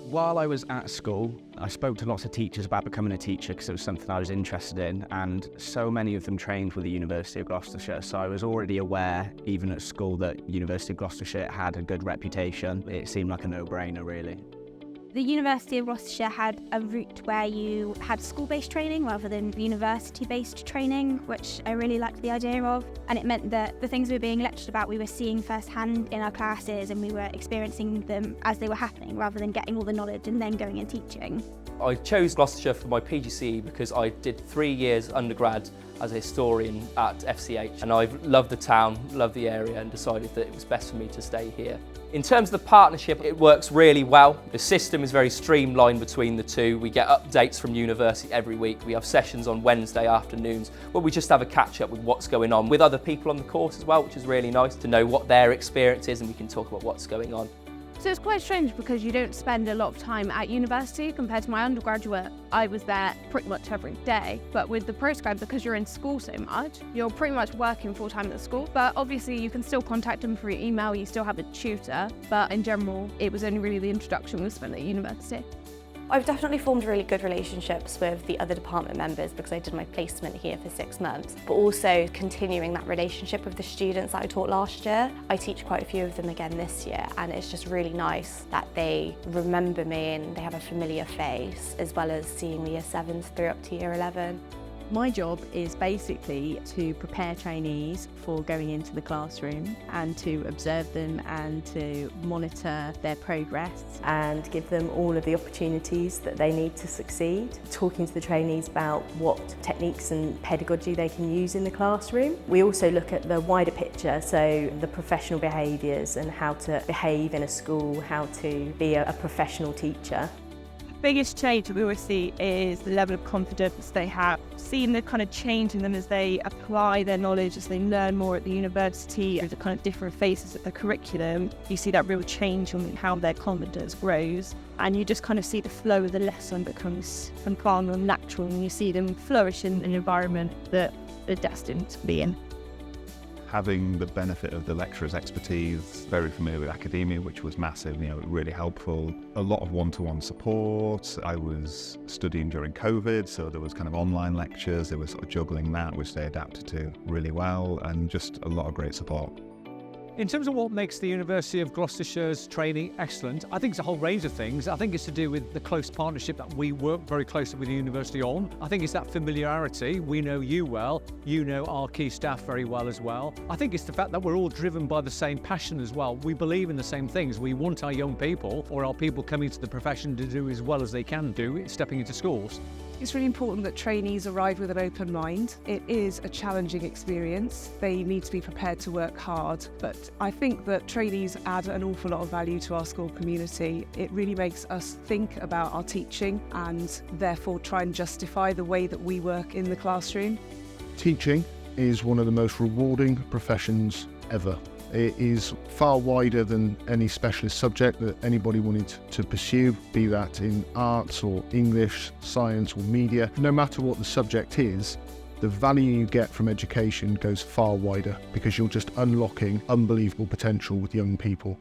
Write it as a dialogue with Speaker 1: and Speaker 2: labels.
Speaker 1: While I was at school, I spoke to lots of teachers about becoming a teacher because it was something I was interested in, and so many of them trained with the University of Gloucestershire, so I was already aware, even at school, that University of Gloucestershire had a good reputation. It seemed like a no-brainer, really.
Speaker 2: The University of Gloucestershire had a route where you had school-based training rather than university-based training, which I really liked the idea of. And it meant that the things we were being lectured about, we were seeing firsthand in our classes, and we were experiencing them as they were happening, rather than getting all the knowledge and then going and teaching.
Speaker 3: I chose Gloucestershire for my PGCE because I did 3 years undergrad as a historian at FCH, and I've loved the town, loved the area, and decided that it was best for me to stay here. In terms of the partnership, it works really well. The system is very streamlined between the two. We get updates from university every week. We have sessions on Wednesday afternoons where we just have a catch up with what's going on with other people on the course as well, which is really nice to know what their experience is, and we can talk about what's going on.
Speaker 4: So it's quite strange because you don't spend a lot of time at university compared to my undergraduate. I was there pretty much every day, but with the postgrad, because you're in school so much, you're pretty much working full time at the school. But obviously you can still contact them through email, you still have a tutor, but in general, it was only really the introduction we spent at university.
Speaker 5: I've definitely formed really good relationships with the other department members because I did my placement here for 6 months, but also continuing that relationship with the students that I taught last year. I teach quite a few of them again this year, and it's just really nice that they remember me and they have a familiar face, as well as seeing the year 7s through up to year 11.
Speaker 6: My job is basically to prepare trainees for going into the classroom and to observe them and to monitor their progress and give them all of the opportunities that they need to succeed. Talking to the trainees about what techniques and pedagogy they can use in the classroom. We also look at the wider picture, so the professional behaviours and how to behave in a school, how to be a professional teacher.
Speaker 4: Biggest change that we always see is the level of confidence they have. Seeing the kind of change in them as they apply their knowledge, as they learn more at the university, and the kind of different phases of the curriculum, you see that real change in how their confidence grows. And you just kind of see the flow of the lesson becomes far more natural, and you see them flourish in an environment that they're destined to be in.
Speaker 7: Having the benefit of the lecturer's expertise, very familiar with academia, which was massive, really helpful. A lot of one-to-one support. I was studying during COVID, so there was kind of online lectures. There was sort of juggling that, which they adapted to really well, and just a lot of great support.
Speaker 8: In terms of what makes the University of Gloucestershire's training excellent, I think it's a whole range of things. I think it's to do with the close partnership that we work very closely with the university on. I think it's that familiarity. We know you well, you know our key staff very well as well. I think it's the fact that we're all driven by the same passion as well. We believe in the same things. We want our young people, or our people coming to the profession, to do as well as they can do, stepping into schools.
Speaker 9: It's really important that trainees arrive with an open mind. It is a challenging experience. They need to be prepared to work hard, but I think that trainees add an awful lot of value to our school community. It really makes us think about our teaching and therefore try and justify the way that we work in the classroom.
Speaker 10: Teaching is one of the most rewarding professions ever. It is far wider than any specialist subject that anybody wanted to pursue, be that in arts or English, science or media. No matter what the subject is, the value you get from education goes far wider because you're just unlocking unbelievable potential with young people.